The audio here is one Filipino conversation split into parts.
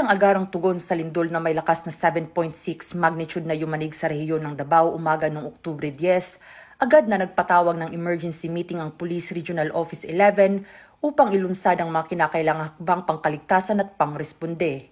Isang agarang tugon sa lindol na may lakas na 7.6 magnitude na yumanig sa rehiyon ng Davao umaga noong Oktubre 10, agad na nagpatawag ng emergency meeting ang Police Regional Office 11 upang ilunsad ang mga kinakailangang hakbang pangkaligtasan at pangresponde.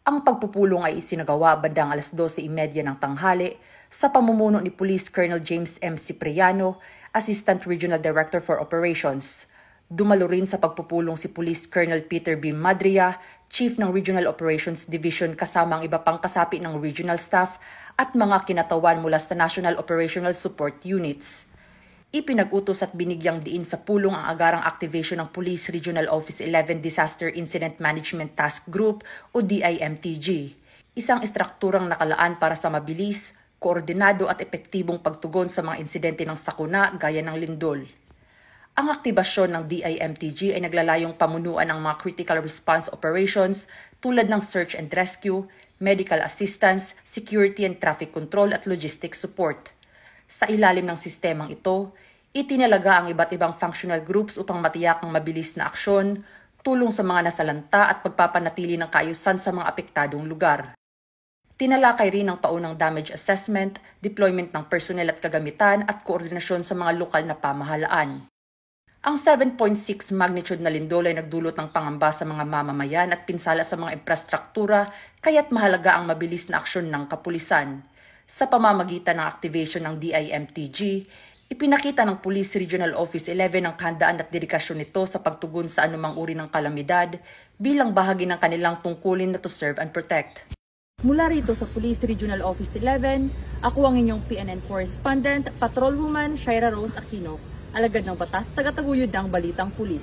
Ang pagpupulong ay isinagawa bandang 12:30 ng tanghali sa pamumuno ni Police Colonel James M. Cipriano, Assistant Regional Director for Operations. Dumalo rin sa pagpupulong si Police Colonel Peter B. Madria, Chief ng Regional Operations Division kasama ang iba pang kasapi ng regional staff at mga kinatawan mula sa National Operational Support Units. Ipinag-utos at binigyang diin sa pulong ang agarang activation ng Police Regional Office 11 Disaster Incident Management Task Group o DIMTG, isang estrukturang nakalaan para sa mabilis, koordinado at epektibong pagtugon sa mga insidente ng sakuna gaya ng lindol. Ang aktibasyon ng DIMTG ay naglalayong pamunuan ng mga critical response operations tulad ng search and rescue, medical assistance, security and traffic control at logistics support. Sa ilalim ng sistemang ito, itinalaga ang iba't ibang functional groups upang matiyak ang mabilis na aksyon, tulong sa mga nasalanta at pagpapanatili ng kaayusan sa mga apektadong lugar. Tinalakay rin ang paunang damage assessment, deployment ng personnel at kagamitan at koordinasyon sa mga lokal na pamahalaan. Ang 7.6 magnitude na lindol ay nagdulot ng pangamba sa mga mamamayan at pinsala sa mga infrastruktura, kaya't mahalaga ang mabilis na aksyon ng kapulisan. Sa pamamagitan ng activation ng DIMTG, ipinakita ng Police Regional Office 11 ang kahandaan at dedikasyon nito sa pagtugon sa anumang uri ng kalamidad bilang bahagi ng kanilang tungkulin na to serve and protect. Mula rito sa Police Regional Office 11, ako ang inyong PNN correspondent, Patrolwoman Shaira Rose Aquino. Alagad ng batas, tagataguyod ng Balitang Pulis.